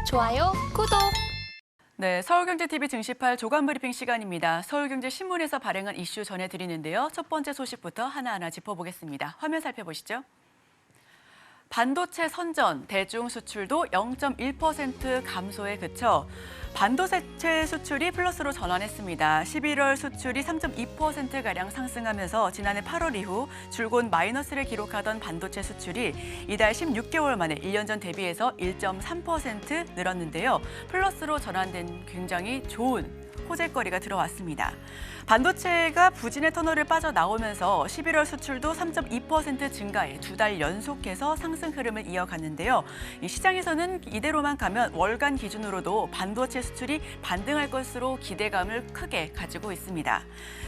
좋아요, 구독! 네, 서울경제TV 증시팔 조간 브리핑 시간입니다. 서울경제신문에서 발행한 이슈 전해드리는데요. 첫 번째 소식부터 하나하나 짚어보겠습니다. 화면 살펴보시죠. 반도체 선전, 대중 수출도 0.1% 감소에 그쳐 반도체 수출이 플러스로 전환했습니다. 11월 수출이 3.2%가량 상승하면서 지난해 8월 이후 줄곧 마이너스를 기록하던 반도체 수출이 이달 16개월 만에 1년 전 대비해서 1.3% 늘었는데요. 플러스로 전환된 굉장히 좋은 호재거리가 들어왔습니다. 반도체가 부진의 터널을 빠져나오면서 11월 수출도 3.2% 증가해 두 달 연속해서 상승 흐름을 이어갔는데요. 이 시장에서는 이대로만 가면 월간 기준으로도 반도체 수출이 반등할 것으로 기대감을 크게 가지고 있습니다.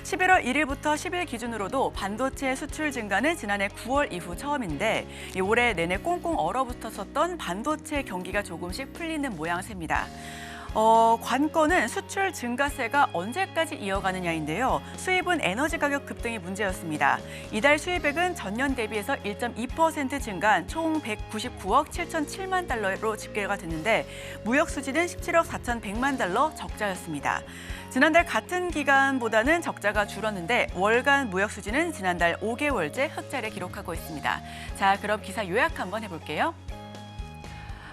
11월 1일부터 10일 기준으로도 반도체 수출 증가는 지난해 9월 이후 처음인데 올해 내내 꽁꽁 얼어붙었었던 반도체 경기가 조금씩 풀리는 모양새입니다. 관건은 수출 증가세가 언제까지 이어가느냐인데요. 수입은 에너지 가격 급등이 문제였습니다. 이달 수입액은 전년 대비해서 1.2% 증가한 총 199억 7,007만 달러로 집계가 됐는데 무역 수지는 17억 4,100만 달러 적자였습니다. 지난달 같은 기간보다는 적자가 줄었는데 월간 무역 수지는 지난달 5개월째 흑자를 기록하고 있습니다. 자, 그럼 기사 요약 한번 해볼게요.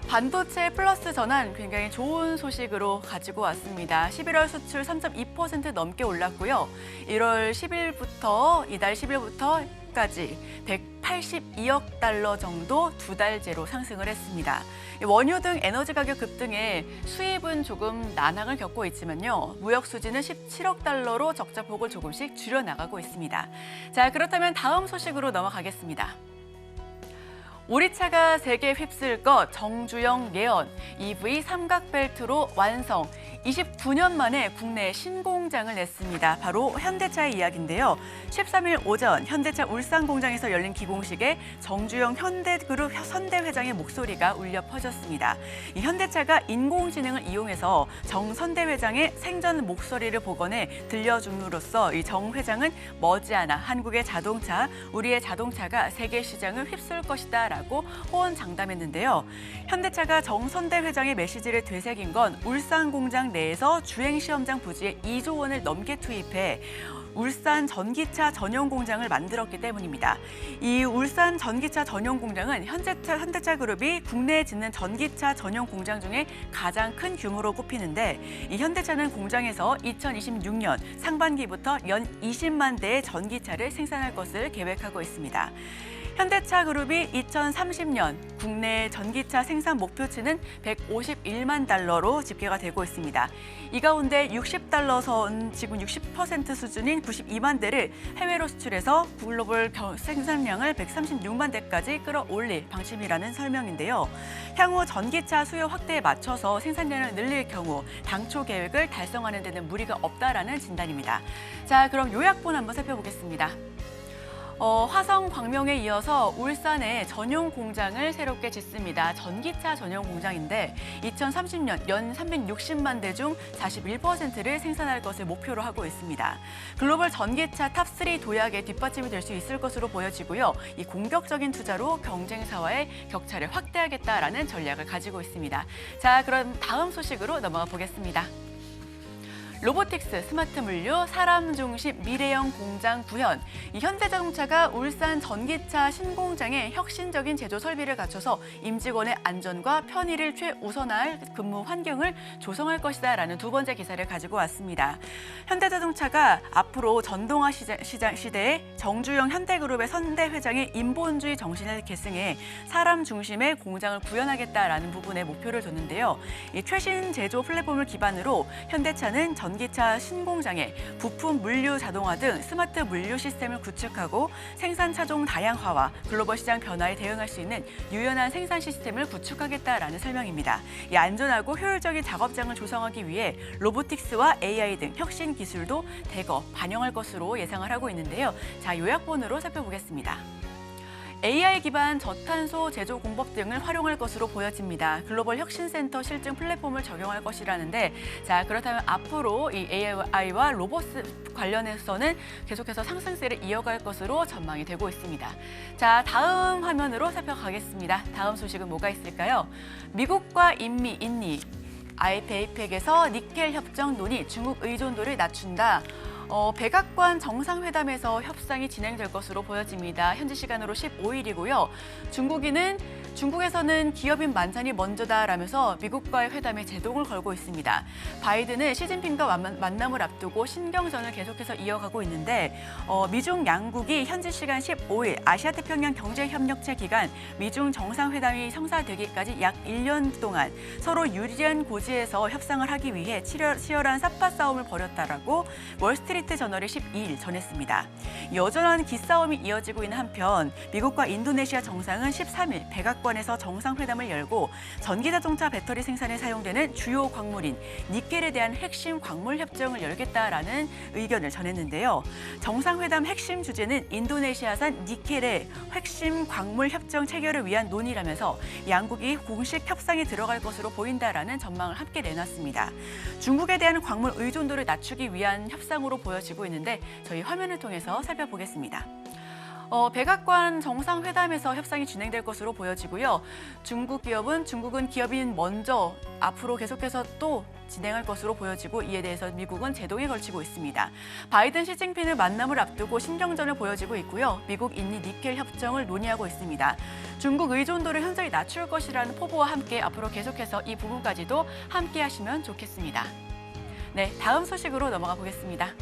반도체 플러스 전환 굉장히 좋은 소식으로 가지고 왔습니다. 11월 수출 3.2% 넘게 올랐고요. 1월 10일부터 이달 10일부터까지 182억 달러 정도 두 달째로 상승을 했습니다. 원유 등 에너지 가격 급등에 수입은 조금 난항을 겪고 있지만요. 무역 수지는 17억 달러로 적자폭을 조금씩 줄여나가고 있습니다. 자, 그렇다면 다음 소식으로 넘어가겠습니다. 우리 차가 세계 휩쓸 것 정주영 예언, EV 삼각벨트로 완성. 29년 만에 국내 신공장을 냈습니다. 바로 현대차의 이야기인데요. 13일 오전 현대차 울산 공장에서 열린 기공식에 정주영 현대그룹 선대 회장의 목소리가 울려 퍼졌습니다. 이 현대차가 인공지능을 이용해서 정 선대 회장의 생전 목소리를 복원해 들려줌으로써 이 정 회장은 머지않아 한국의 자동차, 우리의 자동차가 세계 시장을 휩쓸 것이다라고 호언장담했는데요. 현대차가 정 선대 회장의 메시지를 되새긴 건 울산 공장 내에서 주행시험장 부지에 2조 원을 넘게 투입해 울산 전기차 전용 공장을 만들었기 때문입니다. 이 울산 전기차 전용 공장은 현대차 그룹이 국내에 짓는 전기차 전용 공장 중에 가장 큰 규모로 꼽히는데 이 현대차는 공장에서 2026년 상반기부터 연 20만 대의 전기차를 생산할 것을 계획하고 있습니다. 현대차 그룹이 2030년 국내 전기차 생산 목표치는 151만 달러로 집계가 되고 있습니다. 이 가운데 60달러 선 지금 60% 수준인 92만 대를 해외로 수출해서 글로벌 생산량을 136만 대까지 끌어올릴 방침이라는 설명인데요. 향후 전기차 수요 확대에 맞춰서 생산량을 늘릴 경우 당초 계획을 달성하는 데는 무리가 없다라는 진단입니다. 자, 그럼 요약본 한번 살펴보겠습니다. 화성 광명에 이어서 울산에 전용 공장을 새롭게 짓습니다. 전기차 전용 공장인데 2030년 연 360만 대 중 41%를 생산할 것을 목표로 하고 있습니다. 글로벌 전기차 탑3 도약에 뒷받침이 될 수 있을 것으로 보여지고요. 이 공격적인 투자로 경쟁사와의 격차를 확대하겠다라는 전략을 가지고 있습니다. 자, 그럼 다음 소식으로 넘어가 보겠습니다. 로보틱스, 스마트 물류, 사람 중심 미래형 공장 구현. 이 현대자동차가 울산 전기차 신공장에 혁신적인 제조 설비를 갖춰서 임직원의 안전과 편의를 최우선할 근무 환경을 조성할 것이다라는 두 번째 기사를 가지고 왔습니다. 현대자동차가 앞으로 전동화 시장 시대에 정주영 현대그룹의 선대 회장의 인본주의 정신을 계승해 사람 중심의 공장을 구현하겠다라는 부분에 목표를 뒀는데요. 이 최신 제조 플랫폼을 기반으로 현대차는 전기차 신공장에 부품 물류 자동화 등 스마트 물류 시스템을 구축하고 생산 차종 다양화와 글로벌 시장 변화에 대응할 수 있는 유연한 생산 시스템을 구축하겠다라는 설명입니다. 이 안전하고 효율적인 작업장을 조성하기 위해 로보틱스와 AI 등 혁신 기술도 대거 반영할 것으로 예상을 하고 있는데요. 자, 요약본으로 살펴보겠습니다. AI 기반 저탄소 제조 공법 등을 활용할 것으로 보여집니다. 글로벌 혁신센터 실증 플랫폼을 적용할 것이라는데, 자, 그렇다면 앞으로 이 AI와 로봇 관련해서는 계속해서 상승세를 이어갈 것으로 전망이 되고 있습니다. 자, 다음 화면으로 살펴가겠습니다. 다음 소식은 뭐가 있을까요? 미국과 인니 아이페이펙에서 니켈 협정 논의, 중국 의존도를 낮춘다. 백악관 정상회담에서 협상이 진행될 것으로 보여집니다. 현지 시간으로 15일이고요. 중국에서는 기업인 만찬이 먼저다라면서 미국과의 회담에 제동을 걸고 있습니다. 바이든은 시진핑과 만남을 앞두고 신경전을 계속해서 이어가고 있는데 미중 양국이 현지 시간 15일 아시아태평양 경제협력체 기간 미중 정상회담이 성사되기까지 약 1년 동안 서로 유리한 고지에서 협상을 하기 위해 치열한 삿바 싸움을 벌였다라고 월스트리트 저널이 12일 전했습니다. 여전한 기싸움이 이어지고 있는 한편 미국과 인도네시아 정상은 13일 백악관에서 정상회담을 열고 전기자동차 배터리 생산에 사용되는 주요 광물인 니켈에 대한 핵심 광물 협정을 열겠다라는 의견을 전했는데요. 정상회담 핵심 주제는 인도네시아산 니켈의 핵심 광물 협정 체결을 위한 논의라면서 양국이 공식 협상에 들어갈 것으로 보인다라는 전망을 함께 내놨습니다. 중국에 대한 광물 의존도를 낮추기 위한 협상으로 보여지고 있는데 저희 화면을 통해서 살펴보겠습니다. 백악관 정상회담에서 협상이 진행될 것으로 보여지고요. 중국은 기업인 먼저 앞으로 계속해서 또 진행할 것으로 보여지고 이에 대해서 미국은 제동이 걸치고 있습니다. 바이든 시진핑의 만남을 앞두고 신경전을 보여지고 있고요. 미국 인니 니켈 협정을 논의하고 있습니다. 중국 의존도를 현저히 낮출 것이라는 포부와 함께 앞으로 계속해서 이 부분까지도 함께 하시면 좋겠습니다. 네, 다음 소식으로 넘어가 보겠습니다.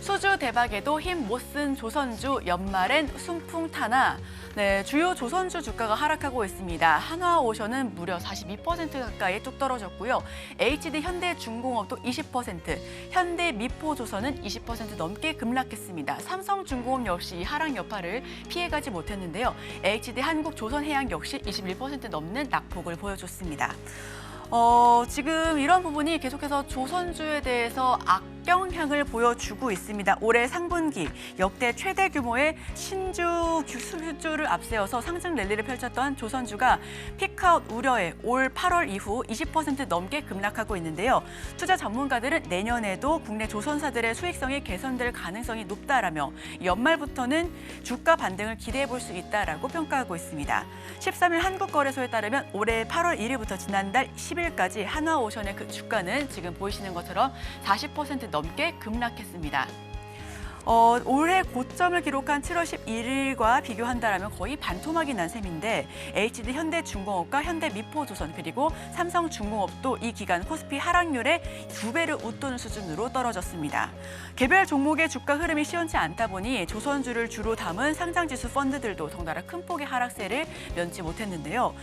수주 대박에도 힘 못 쓴 조선주, 연말엔 순풍 타나. 네, 주요 조선주 주가가 하락하고 있습니다. 한화오션은 무려 42% 가까이 뚝 떨어졌고요. HD 현대중공업도 20%, 현대미포조선은 20% 넘게 급락했습니다. 삼성중공업 역시 이 하락 여파를 피해가지 못했는데요. HD 한국조선해양 역시 21% 넘는 낙폭을 보여줬습니다. 지금 이런 부분이 계속해서 조선주에 대해서 악영향을 보여주고 있습니다. 올해 상분기 역대 최대 규모의 신주 수주를 앞세워서 상승 랠리를 펼쳤던 조선주가 피크아웃 우려에 올 8월 이후 20% 넘게 급락하고 있는데요. 투자 전문가들은 내년에도 국내 조선사들의 수익성이 개선될 가능성이 높다라며 연말부터는 주가 반등을 기대해 볼 수 있다라고 평가하고 있습니다. 13일 한국거래소에 따르면 올해 8월 1일부터 지난달 10일까지 한화오션의 그 주가는 지금 보이시는 것처럼 40% 넘게 급락했습니다. 올해 고점을 기록한 7월 11일과 비교한다면 거의 반토막이 난 셈인데 HD 현대중공업과 현대미포조선 그리고 삼성중공업도 이 기간 코스피 하락률의 2배를 웃도는 수준으로 떨어졌습니다. 개별 종목의 주가 흐름이 시원치 않다 보니 조선주를 주로 담은 상장지수 펀드들도 덩달아 큰 폭의 하락세를 면치 못했는데요.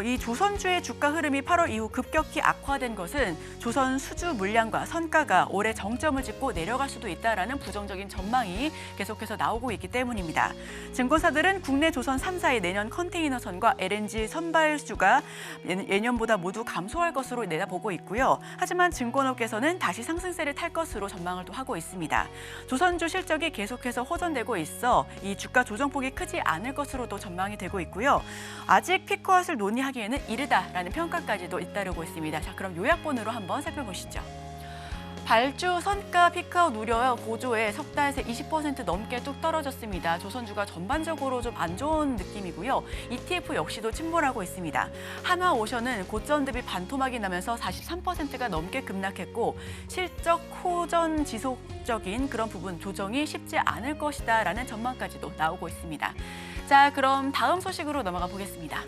이 조선주의 주가 흐름이 8월 이후 급격히 악화된 것은 조선 수주 물량과 선가가 올해 정점을 찍고 내려갈 수도 있다라는 부정적인 전망이 계속해서 나오고 있기 때문입니다. 증권사들은 국내 조선 3사의 내년 컨테이너선과 LNG 선발수가 예년보다 모두 감소할 것으로 내다보고 있고요. 하지만 증권업계에서는 다시 상승세를 탈 것으로 전망을 또 하고 있습니다. 조선주 실적이 계속해서 호전되고 있어 이 주가 조정폭이 크지 않을 것으로도 전망이 되고 있고요. 아직 피크아웃을 논의하기에는 이르다라는 평가까지도 잇따르고 있습니다. 자, 그럼 요약본으로 한번 살펴보시죠. 발주 선가 피크아웃 우려여 고조에 석 달 새 20% 넘게 뚝 떨어졌습니다. 조선주가 전반적으로 좀 안 좋은 느낌이고요. ETF 역시도 침몰하고 있습니다. 한화오션은 고점 대비 반토막이 나면서 43%가 넘게 급락했고 실적 호전 지속적인 그런 부분 조정이 쉽지 않을 것이다라는 전망까지도 나오고 있습니다. 자, 그럼 다음 소식으로 넘어가 보겠습니다.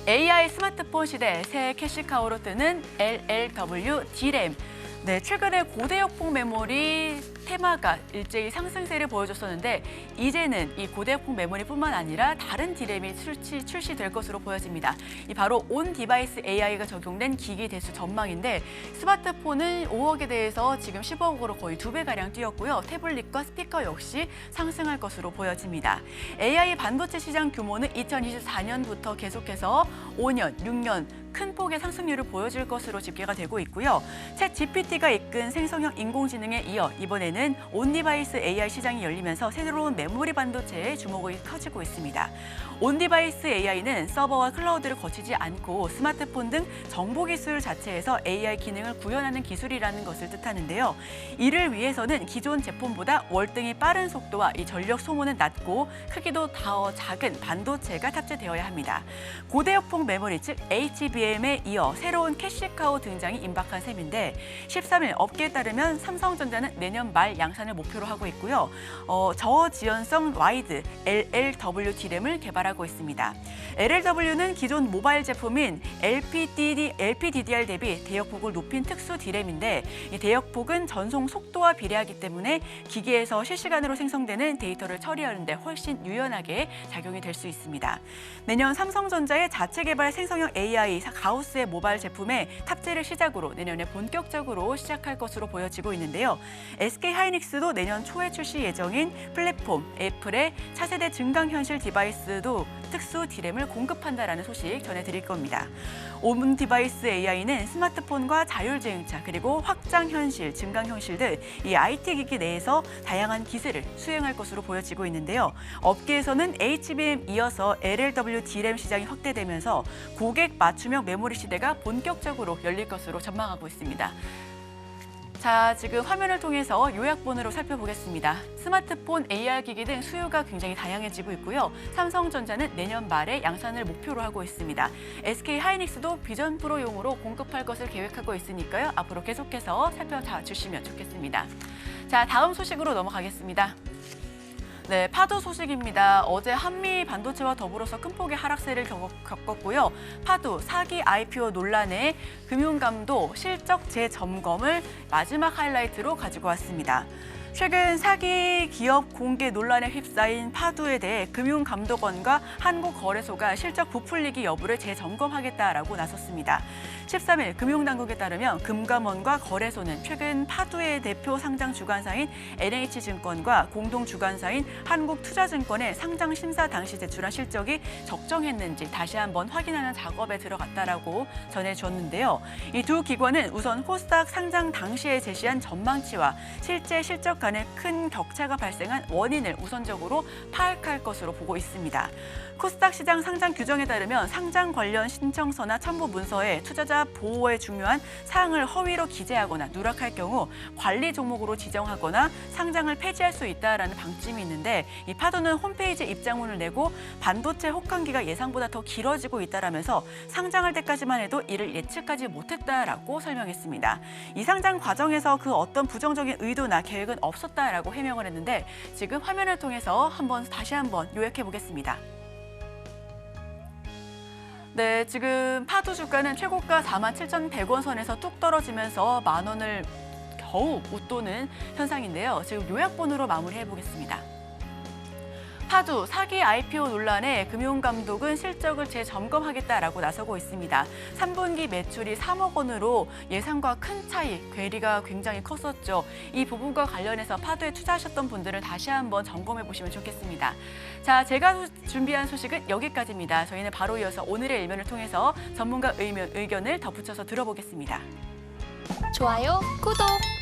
AI 스마트폰 시대 새 캐시카우로 뜨는 LLW D램. 네, 최근에 고대역폭 메모리 테마가 일제히 상승세를 보여줬었는데 이제는 이 고대역폭 메모리뿐만 아니라 다른 D램이 출시될 것으로 보여집니다. 이 바로 온 디바이스 AI가 적용된 기기 대수 전망인데 스마트폰은 5억에 대해서 지금 10억으로 거의 2배가량 뛰었고요. 태블릿과 스피커 역시 상승할 것으로 보여집니다. AI 반도체 시장 규모는 2024년부터 계속해서 5년, 6년 큰 폭의 상승률을 보여줄 것으로 집계가 되고 있고요. 챗 GPT가 이끈 생성형 인공지능에 이어 이번에는 온디바이스 AI 시장이 열리면서 새로운 메모리 반도체에 주목이 커지고 있습니다. 온디바이스 AI는 서버와 클라우드를 거치지 않고 스마트폰 등 정보 기술 자체에서 AI 기능을 구현하는 기술이라는 것을 뜻하는데요. 이를 위해서는 기존 제품보다 월등히 빠른 속도와 이 전력 소모는 낮고 크기도 더 작은 반도체가 탑재되어야 합니다. 고대역폭 메모리 즉 HBM에 이어 새로운 캐시카우 등장이 임박한 셈인데 13일 업계에 따르면 삼성전자는 내년 말 양산을 목표로 하고 있고요. 저지연성 와이드 LLW D램을 개발하고 있습니다. LLW는 기존 모바일 제품인 LPDDR 대비 대역폭을 높인 특수 D램인데 이 대역폭은 전송 속도와 비례하기 때문에 기기에서 실시간으로 생성되는 데이터를 처리하는 데 훨씬 유연하게 작용이 될 수 있습니다. 내년 삼성전자의 자체 개발 생성형 AI 가우스의 모바일 제품에 탑재를 시작으로 내년에 본격적으로 시작할 것으로 보여지고 있는데요. SK하이닉스도 내년 초에 출시 예정인 플랫폼 애플의 차세대 증강현실 디바이스도 특수 D램을 공급한다라는 소식 전해드릴 겁니다. 온 디바이스 AI는 스마트폰과 자율주행차 그리고 확장현실, 증강현실 등 이 IT 기기 내에서 다양한 기술을 수행할 것으로 보여지고 있는데요. 업계에서는 HBM 이어서 LLW D램 시장이 확대되면서 고객 맞춤형 메모리 시대가 본격적으로 열릴 것으로 전망하고 있습니다. 자, 지금 화면을 통해서 요약본으로 살펴보겠습니다. 스마트폰, AR 기기 등 수요가 굉장히 다양해지고 있고요. 삼성전자는 내년 말에 양산을 목표로 하고 있습니다. SK하이닉스도 비전 프로용으로 공급할 것을 계획하고 있으니까요. 앞으로 계속해서 살펴주시면 좋겠습니다. 자, 다음 소식으로 넘어가겠습니다. 네, 파도 소식입니다. 어제 한미 반도체와 더불어서 큰 폭의 하락세를 겪었고요. 파도 4기 IPO 논란에 금융감독 실적 재점검을 마지막 하이라이트로 가지고 왔습니다. 최근 4기 기업 공개 논란에 휩싸인 파도에 대해 금융감독원과 한국거래소가 실적 부풀리기 여부를 재점검하겠다라고 나섰습니다. 13일 금융당국에 따르면 금감원과 거래소는 최근 파도의 대표 상장 주관사인 NH증권과 공동 주관사인 한국투자증권의 상장 심사 당시 제출한 실적이 적정했는지 다시 한번 확인하는 작업에 들어갔다라고 전해줬는데요. 이 두 기관은 우선 코스닥 상장 당시에 제시한 전망치와 실제 실적 간의 큰 격차가 발생한 원인을 우선적으로 파악할 것으로 보고 있습니다. 코스닥 시장 상장 규정에 따르면 상장 관련 신청서나 첨부 문서에 투자자 보호에 중요한 사항을 허위로 기재하거나 누락할 경우 관리 종목으로 지정하거나 상장을 폐지할 수 있다라는 방침이 있는데 이 파도는 홈페이지 입장문을 내고 반도체 혹한기가 예상보다 더 길어지고 있다라면서 상장할 때까지만 해도 이를 예측하지 못했다라고 설명했습니다. 이 상장 과정에서 그 어떤 부정적인 의도나 계획은 없었다라고 해명을 했는데 지금 화면을 통해서 다시 한번 요약해 보겠습니다. 네, 지금 파도 주가는 최고가 47,100원 선에서 뚝 떨어지면서 10,000원을 겨우 웃도는 현상인데요. 지금 요약본으로 마무리해 보겠습니다. 파도 4기 IPO 논란에 금융감독은 실적을 재점검하겠다라고 나서고 있습니다. 3분기 매출이 3억 원으로 예상과 큰 차이, 괴리가 굉장히 컸었죠. 이 부분과 관련해서 파도에 투자하셨던 분들은 다시 한번 점검해 보시면 좋겠습니다. 자, 제가 준비한 소식은 여기까지입니다. 저희는 바로 이어서 오늘의 일면을 통해서 전문가 의견을 덧붙여서 들어보겠습니다. 좋아요, 구독!